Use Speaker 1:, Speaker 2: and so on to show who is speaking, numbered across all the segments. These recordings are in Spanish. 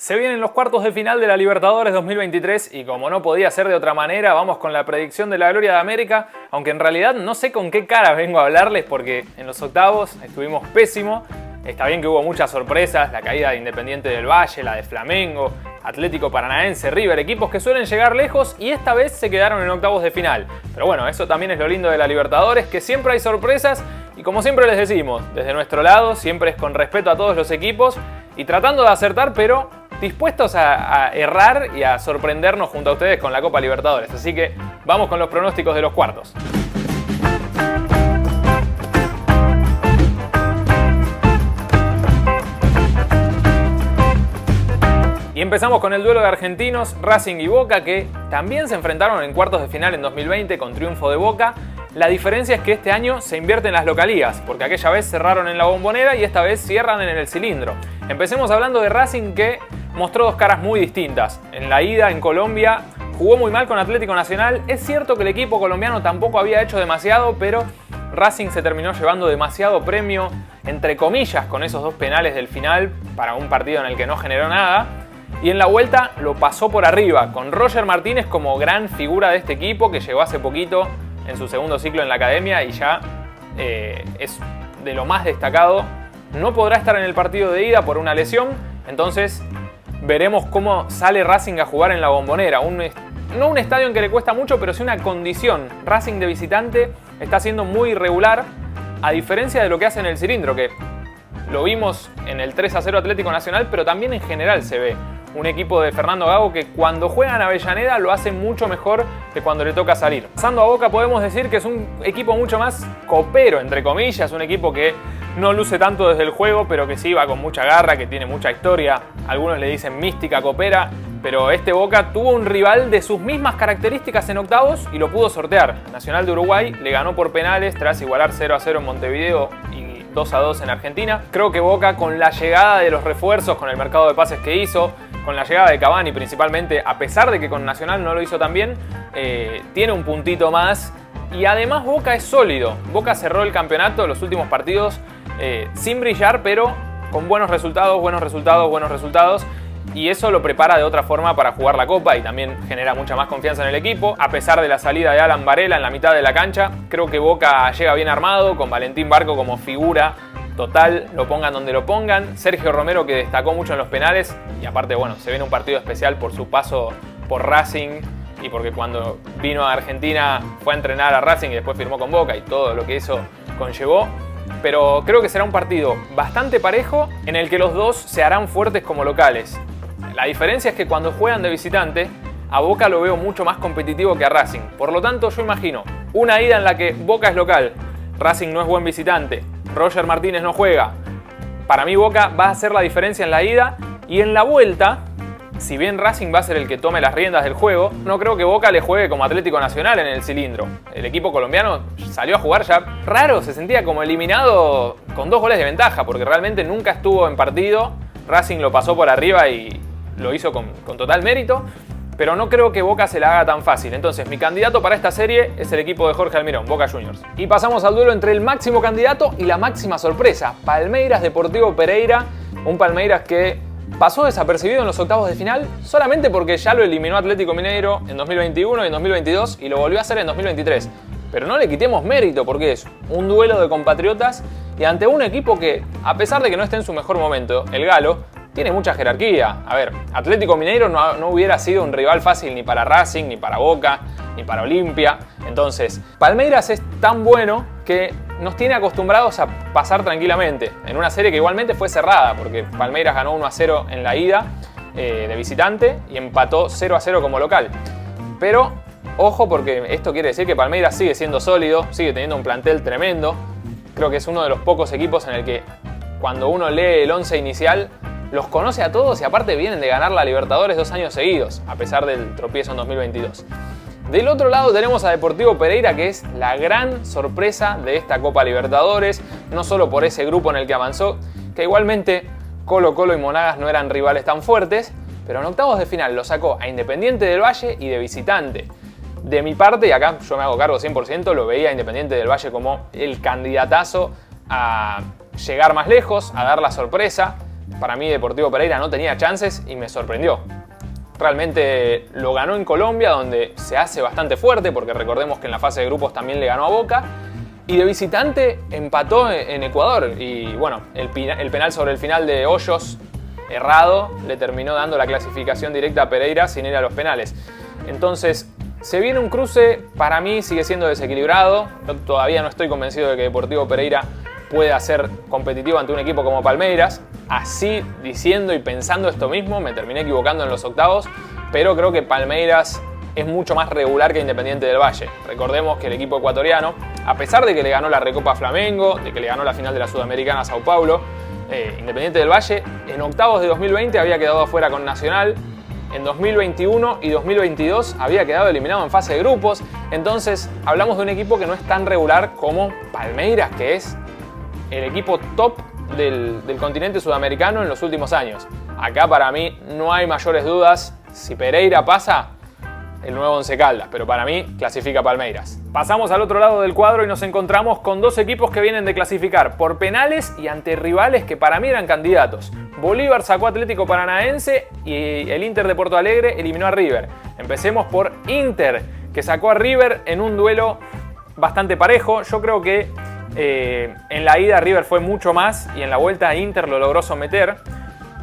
Speaker 1: Se vienen los cuartos de final de la Libertadores 2023 y como no podía ser de otra manera, vamos con la predicción de la gloria de América, aunque en realidad no sé con qué cara vengo a hablarles porque en los octavos estuvimos pésimo. Está bien que hubo muchas sorpresas, la caída de Independiente del Valle, la de Flamengo, Atlético Paranaense, River, equipos que suelen llegar lejos y esta vez se quedaron en octavos de final. Pero bueno, eso también es lo lindo de la Libertadores, que siempre hay sorpresas y como siempre les decimos, desde nuestro lado siempre es con respeto a todos los equipos y tratando de acertar, pero dispuestos a errar y a sorprendernos junto a ustedes con la Copa Libertadores. Así que vamos con los pronósticos de los cuartos. Y empezamos con el duelo de argentinos, Racing y Boca, que también se enfrentaron en cuartos de final en 2020 con triunfo de Boca. La diferencia es que este año se invierten las localías, porque aquella vez cerraron en la Bombonera y esta vez cierran en el Cilindro. Empecemos hablando de Racing, que mostró dos caras muy distintas. En la ida en Colombia jugó muy mal con Atlético Nacional. Es cierto que el equipo colombiano tampoco había hecho demasiado, pero Racing se terminó llevando demasiado premio, entre comillas, con esos dos penales del final para un partido en el que no generó nada. Y en la vuelta lo pasó por arriba, con Roger Martínez como gran figura de este equipo, que llegó hace poquito en su segundo ciclo en la academia y ya es de lo más destacado. No podrá estar en el partido de ida por una lesión, entonces veremos cómo sale Racing a jugar en la Bombonera. No un estadio en que le cuesta mucho, pero sí una condición. Racing de visitante está siendo muy irregular, a diferencia de lo que hace en el Cilindro, que lo vimos en el 3-0 Atlético Nacional, pero también en general se ve un equipo de Fernando Gago que cuando juega en Avellaneda lo hace mucho mejor que cuando le toca salir. Pasando a Boca, podemos decir que es un equipo mucho más copero, entre comillas, un equipo que no luce tanto desde el juego, pero que sí va con mucha garra, que tiene mucha historia. Algunos le dicen mística copera, pero este Boca tuvo un rival de sus mismas características en octavos y lo pudo sortear. Nacional de Uruguay le ganó por penales tras igualar 0-0 en Montevideo y 2-2 en Argentina. Creo que Boca, con la llegada de los refuerzos, con el mercado de pases que hizo, con la llegada de Cavani principalmente, a pesar de que con Nacional no lo hizo tan bien, tiene un puntito más. Y además Boca es sólido. Boca cerró el campeonato, los últimos partidos, sin brillar, pero con buenos resultados. Y eso lo prepara de otra forma para jugar la Copa y también genera mucha más confianza en el equipo. A pesar de la salida de Alan Varela en la mitad de la cancha, creo que Boca llega bien armado, con Valentín Barco como figura total, lo pongan donde lo pongan. Sergio Romero, que destacó mucho en los penales y aparte, bueno, se viene un partido especial por su paso por Racing y porque cuando vino a Argentina fue a entrenar a Racing y después firmó con Boca y todo lo que eso conllevó. Pero creo que será un partido bastante parejo en el que los dos se harán fuertes como locales. La diferencia es que cuando juegan de visitante, a Boca lo veo mucho más competitivo que a Racing. Por lo tanto, yo imagino una ida en la que Boca es local, Racing no es buen visitante, Roger Martínez no juega. Para mí Boca va a hacer la diferencia en la ida y en la vuelta, si bien Racing va a ser el que tome las riendas del juego, no creo que Boca le juegue como Atlético Nacional en el Cilindro. El equipo colombiano salió a jugar ya raro, se sentía como eliminado con 2 goles de ventaja, porque realmente nunca estuvo en partido. Racing lo pasó por arriba y lo hizo con total mérito, pero no creo que Boca se la haga tan fácil. Entonces mi candidato para esta serie es el equipo de Jorge Almirón, Boca Juniors. Y pasamos al duelo entre el máximo candidato y la máxima sorpresa, Palmeiras Deportivo Pereira. Un Palmeiras que pasó desapercibido en los octavos de final solamente porque ya lo eliminó Atlético Mineiro en 2021 y en 2022 y lo volvió a hacer en 2023. Pero no le quitemos mérito porque es un duelo de compatriotas y ante un equipo que, a pesar de que no esté en su mejor momento, el Galo, tiene mucha jerarquía. A ver, Atlético Mineiro no hubiera sido un rival fácil ni para Racing, ni para Boca, ni para Olimpia. Entonces, Palmeiras es tan bueno que nos tiene acostumbrados a pasar tranquilamente en una serie que igualmente fue cerrada, porque Palmeiras ganó 1-0 en la ida de visitante y empató 0-0 como local. Pero ojo, porque esto quiere decir que Palmeiras sigue siendo sólido, sigue teniendo un plantel tremendo. Creo que es uno de los pocos equipos en el que cuando uno lee el 11 inicial los conoce a todos y aparte vienen de ganar la Libertadores 2 años seguidos, a pesar del tropiezo en 2022. Del otro lado tenemos a Deportivo Pereira, que es la gran sorpresa de esta Copa Libertadores, no solo por ese grupo en el que avanzó, que igualmente Colo-Colo y Monagas no eran rivales tan fuertes, pero en octavos de final lo sacó a Independiente del Valle y de visitante. De mi parte, y acá yo me hago cargo 100%, lo veía a Independiente del Valle como el candidatazo a llegar más lejos, a dar la sorpresa. para mí Deportivo Pereira no tenía chances y me sorprendió. Realmente lo ganó en Colombia, donde se hace bastante fuerte, porque recordemos que en la fase de grupos también le ganó a Boca. Y de visitante empató en Ecuador. Y bueno, el penal sobre el final de Hoyos, errado, le terminó dando la clasificación directa a Pereira sin ir a los penales. Entonces, se viene un cruce, para mí sigue siendo desequilibrado. Yo todavía no estoy convencido de que Deportivo Pereira pueda ser competitivo ante un equipo como Palmeiras. Así, diciendo y pensando esto mismo, me terminé equivocando en los octavos, pero creo que Palmeiras es mucho más regular que Independiente del Valle. Recordemos que el equipo ecuatoriano, a pesar de que le ganó la Recopa a Flamengo, de que le ganó la final de la Sudamericana a Sao Paulo, Independiente del Valle en octavos de 2020 había quedado afuera con Nacional, en 2021 y 2022 había quedado eliminado en fase de grupos. Entonces hablamos de un equipo que no es tan regular como Palmeiras, que es el equipo top del continente sudamericano en los últimos años. Acá para mí no hay mayores dudas. Si Pereira pasa, el nuevo Once Caldas, pero para mí clasifica Palmeiras. Pasamos al otro lado del cuadro y nos encontramos con dos equipos que vienen de clasificar por penales y ante rivales que para mí eran candidatos. Bolívar sacó a Atlético Paranaense y el Inter de Porto Alegre eliminó a River. Empecemos por Inter, que sacó a River en un duelo bastante parejo. Yo creo que en la ida River fue mucho más y en la vuelta Inter lo logró someter.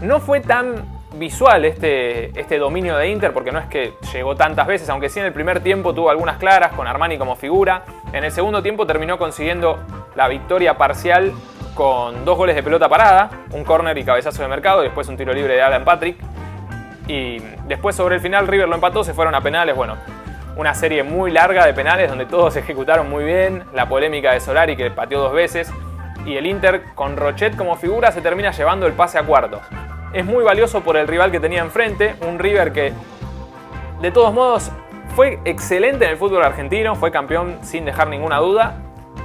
Speaker 1: No fue tan visual este dominio de Inter, porque no es que llegó tantas veces, aunque sí en el primer tiempo tuvo algunas claras con Armani como figura. En el segundo tiempo terminó consiguiendo la victoria parcial con 2 goles de pelota parada, un córner y cabezazo de Mercado, y después un tiro libre de Alan Patrick. Y después sobre el final River lo empató, se fueron a penales. Bueno, una serie muy larga de penales donde todos se ejecutaron muy bien, la polémica de Solari que pateó 2 veces, y el Inter con Rochet como figura se termina llevando el pase a cuartos. Es muy valioso por el rival que tenía enfrente, un River que de todos modos fue excelente en el fútbol argentino, fue campeón sin dejar ninguna duda,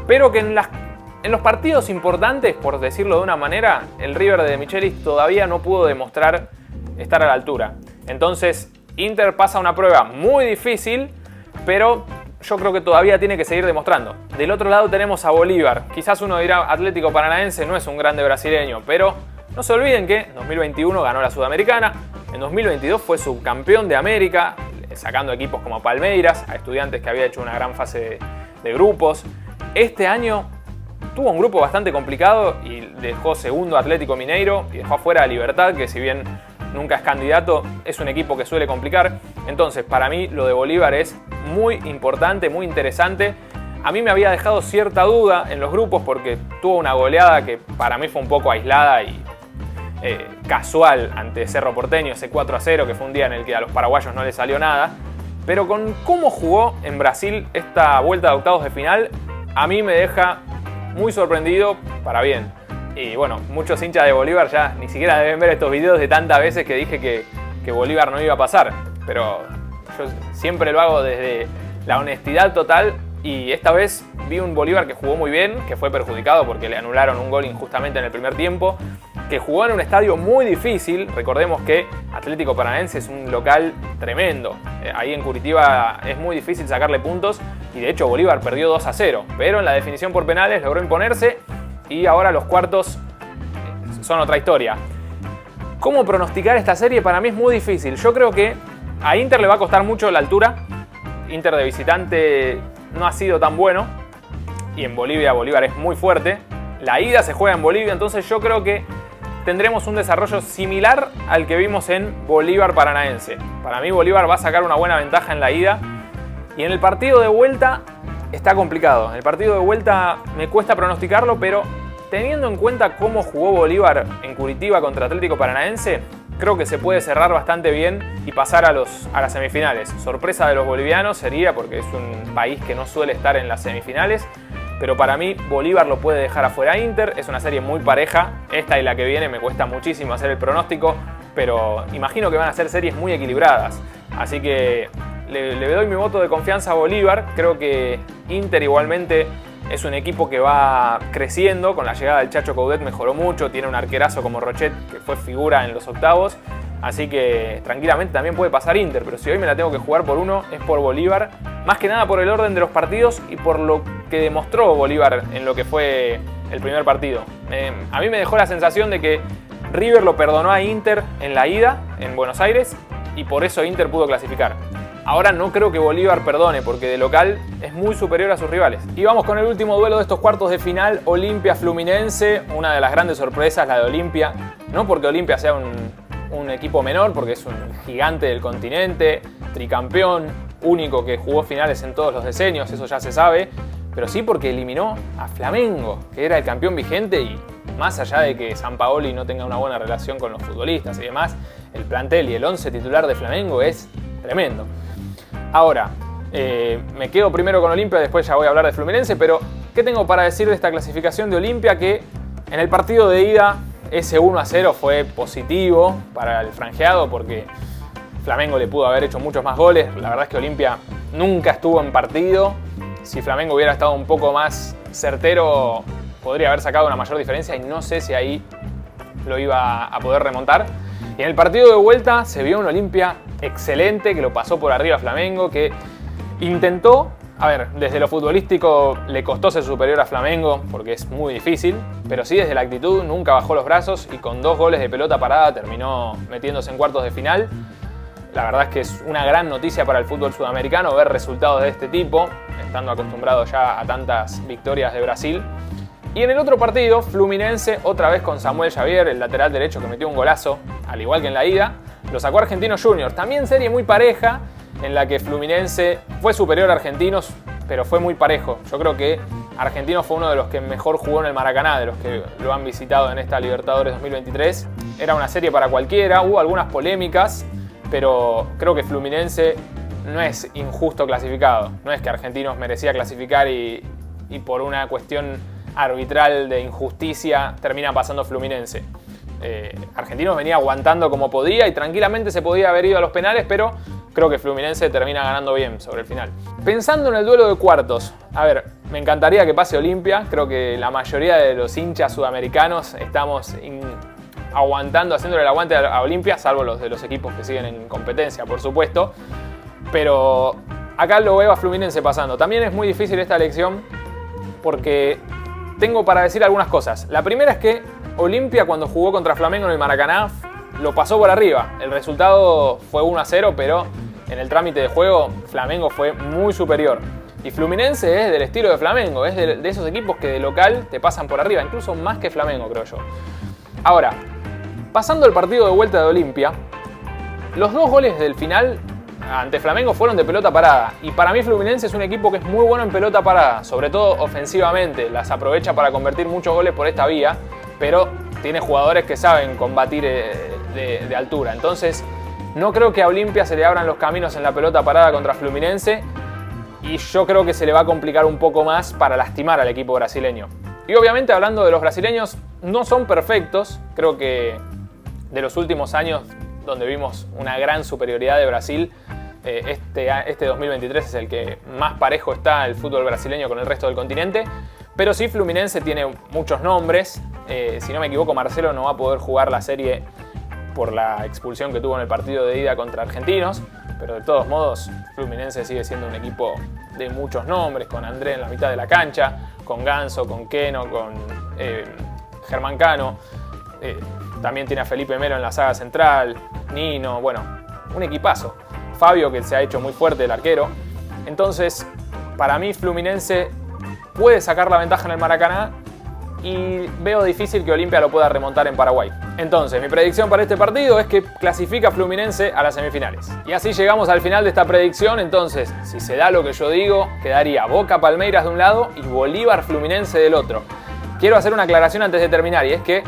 Speaker 1: pero que en los partidos importantes, por decirlo de una manera, el River de Michelis todavía no pudo demostrar estar a la altura. Entonces Inter pasa una prueba muy difícil, pero yo creo que todavía tiene que seguir demostrando. Del otro lado tenemos a Bolívar. Quizás uno dirá, Atlético Paranaense no es un grande brasileño, pero no se olviden que en 2021 ganó la Sudamericana, en 2022 fue subcampeón de América, sacando equipos como Palmeiras, a Estudiantes que había hecho una gran fase de grupos. Este año tuvo un grupo bastante complicado y dejó segundo a Atlético Mineiro y dejó afuera a Libertad, que si bien nunca es candidato, es un equipo que suele complicar. Entonces, para mí lo de Bolívar es muy importante, muy interesante. A mí me había dejado cierta duda en los grupos porque tuvo una goleada que para mí fue un poco aislada y casual ante Cerro Porteño, ese 4-0 que fue un día en el que a los paraguayos no les salió nada. Pero con cómo jugó en Brasil esta vuelta de octavos de final, a mí me deja muy sorprendido para bien. Y bueno, muchos hinchas de Bolívar ya ni siquiera deben ver estos videos de tantas veces que dije que Bolívar no iba a pasar. Pero yo siempre lo hago desde la honestidad total y esta vez vi un Bolívar que jugó muy bien, que fue perjudicado porque le anularon un gol injustamente en el primer tiempo, que jugó en un estadio muy difícil. Recordemos que Atlético Paranaense es un local tremendo. Ahí en Curitiba es muy difícil sacarle puntos y de hecho Bolívar perdió 2-0, pero en la definición por penales logró imponerse y ahora los cuartos son otra historia. ¿Cómo pronosticar esta serie? Para mí es muy difícil. Yo creo que a Inter le va a costar mucho la altura. Inter de visitante no ha sido tan bueno y en Bolivia Bolívar es muy fuerte. La ida se juega en Bolivia, entonces yo creo que tendremos un desarrollo similar al que vimos en Bolívar Paranaense. Para mí Bolívar va a sacar una buena ventaja en la ida y en el partido de vuelta está complicado. En el partido de vuelta me cuesta pronosticarlo, pero teniendo en cuenta cómo jugó Bolívar en Curitiba contra Atlético Paranaense, creo que se puede cerrar bastante bien y pasar a las semifinales. Sorpresa de los bolivianos sería porque es un país que no suele estar en las semifinales, pero para mí Bolívar lo puede dejar afuera a Inter. Es una serie muy pareja, esta y la que viene me cuesta muchísimo hacer el pronóstico, pero imagino que van a ser series muy equilibradas. Así que le doy mi voto de confianza a Bolívar. Creo que Inter igualmente es un equipo que va creciendo. Con la llegada del Chacho Coudet mejoró mucho, tiene un arquerazo como Rochet que fue figura en los octavos. Así que tranquilamente también puede pasar Inter, pero si hoy me la tengo que jugar por uno es por Bolívar. Más que nada por el orden de los partidos y por lo que demostró Bolívar en lo que fue el primer partido. A mí me dejó la sensación de que River lo perdonó a Inter en la ida, en Buenos Aires, y por eso Inter pudo clasificar. Ahora no creo que Bolívar perdone, porque de local es muy superior a sus rivales. Y vamos con el último duelo de estos cuartos de final, Olimpia-Fluminense. Una de las grandes sorpresas, la de Olimpia. No porque Olimpia sea un equipo menor, porque es un gigante del continente, tricampeón, único que jugó finales en todos los decenios, eso ya se sabe. Pero sí porque eliminó a Flamengo, que era el campeón vigente, y más allá de que Sampaoli no tenga una buena relación con los futbolistas y demás, el plantel y el 11 titular de Flamengo es tremendo. Ahora, me quedo primero con Olimpia, después ya voy a hablar de Fluminense, pero ¿qué tengo para decir de esta clasificación de Olimpia? Que en el partido de ida ese 1-0 fue positivo para el franjeado porque Flamengo le pudo haber hecho muchos más goles. La verdad es que Olimpia nunca estuvo en partido. Si Flamengo hubiera estado un poco más certero, podría haber sacado una mayor diferencia y no sé si ahí lo iba a poder remontar. Y en el partido de vuelta se vio un Olimpia excelente, que lo pasó por arriba a Flamengo, que intentó, desde lo futbolístico le costó ser superior a Flamengo porque es muy difícil, pero sí desde la actitud nunca bajó los brazos y con 2 goles de pelota parada terminó metiéndose en cuartos de final. La verdad es que es una gran noticia para el fútbol sudamericano ver resultados de este tipo, estando acostumbrado ya a tantas victorias de Brasil. Y en el otro partido, Fluminense, otra vez con Samuel Xavier, el lateral derecho que metió un golazo, al igual que en la ida, lo sacó Argentinos Juniors. También serie muy pareja, en la que Fluminense fue superior a Argentinos, pero fue muy parejo. Yo creo que Argentinos fue uno de los que mejor jugó en el Maracaná, de los que lo han visitado en esta Libertadores 2023. Era una serie para cualquiera, hubo algunas polémicas, pero creo que Fluminense no es injusto clasificado. No es que Argentinos merecía clasificar y por una cuestión arbitral de injusticia termina pasando Fluminense. Argentinos venía aguantando como podía y tranquilamente se podía haber ido a los penales, pero creo que Fluminense termina ganando bien sobre el final. Pensando en el duelo de cuartos, me encantaría que pase Olimpia. Creo que la mayoría de los hinchas sudamericanos estamos aguantando, haciéndole el aguante a Olimpia, salvo los de los equipos que siguen en competencia, por supuesto. Pero acá lo veo a Fluminense pasando. También es muy difícil esta elección porque tengo para decir algunas cosas. La primera es que Olimpia, cuando jugó contra Flamengo en el Maracaná, lo pasó por arriba. El resultado fue 1-0, pero en el trámite de juego Flamengo fue muy superior. Y Fluminense es del estilo de Flamengo, es de esos equipos que de local te pasan por arriba, incluso más que Flamengo, creo yo. Ahora, pasando el partido de vuelta de Olimpia, los 2 goles del final ante Flamengo fueron de pelota parada. Y para mí Fluminense es un equipo que es muy bueno en pelota parada, sobre todo ofensivamente. Las aprovecha para convertir muchos goles por esta vía, pero tiene jugadores que saben combatir de altura. Entonces, no creo que a Olimpia se le abran los caminos en la pelota parada contra Fluminense. Y yo creo que se le va a complicar un poco más para lastimar al equipo brasileño. Y obviamente, hablando de los brasileños, no son perfectos. Creo que de los últimos años donde vimos una gran superioridad de Brasil, este 2023 es el que más parejo está el fútbol brasileño con el resto del continente. Pero sí, Fluminense tiene muchos nombres. Si no me equivoco, Marcelo no va a poder jugar la serie por la expulsión que tuvo en el partido de ida contra Argentinos. Pero de todos modos, Fluminense sigue siendo un equipo de muchos nombres, con André en la mitad de la cancha, con Ganso, con Keno, con Germán Cano. También tiene a Felipe Melo en la saga central, Nino, bueno, un equipazo. Fabio, que se ha hecho muy fuerte, el arquero. Entonces, para mí Fluminense puede sacar la ventaja en el Maracaná y veo difícil que Olimpia lo pueda remontar en Paraguay. Entonces, mi predicción para este partido es que clasifica Fluminense a las semifinales. Y así llegamos al final de esta predicción. Entonces, si se da lo que yo digo, quedaría Boca Palmeiras de un lado y Bolívar Fluminense del otro. Quiero hacer una aclaración antes de terminar, y es que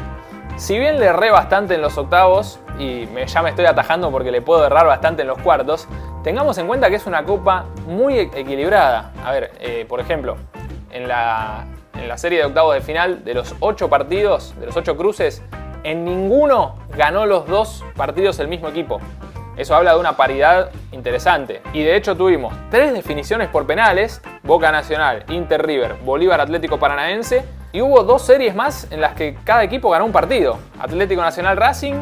Speaker 1: si bien le erré bastante en los octavos, y ya me estoy atajando porque le puedo errar bastante en los cuartos, tengamos en cuenta que es una copa muy equilibrada. Por ejemplo, en la serie de octavos de final, de los 8 partidos, de los 8 cruces, en ninguno ganó los 2 partidos el mismo equipo. Eso habla de una paridad interesante. Y de hecho tuvimos 3 definiciones por penales: Boca Nacional, Inter River, Bolívar Atlético Paranaense. Y hubo 2 series más en las que cada equipo ganó un partido: Atlético Nacional Racing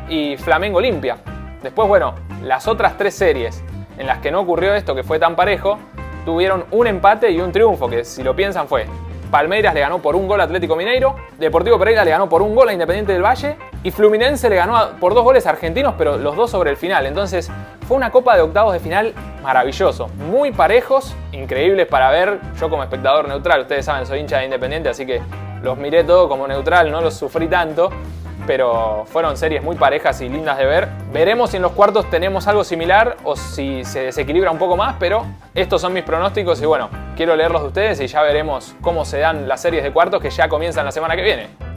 Speaker 1: y Flamengo Olimpia. Después, bueno, las otras 3 series en las que no ocurrió esto, que fue tan parejo, tuvieron un empate y un triunfo, que si lo piensan fue: Palmeiras le ganó por 1 gol a Atlético Mineiro, Deportivo Pereira le ganó por 1 gol a Independiente del Valle Y Fluminense le ganó por 2 goles a Argentinos, pero los 2 sobre el final. Entonces fue una copa de octavos de final maravilloso. Muy parejos, increíbles para ver. Yo como espectador neutral, ustedes saben, soy hincha de Independiente, así que los miré todo como neutral, no los sufrí tanto. Pero fueron series muy parejas y lindas de ver. Veremos si en los cuartos tenemos algo similar o si se desequilibra un poco más, pero estos son mis pronósticos y bueno, quiero leerlos de ustedes y ya veremos cómo se dan las series de cuartos que ya comienzan la semana que viene.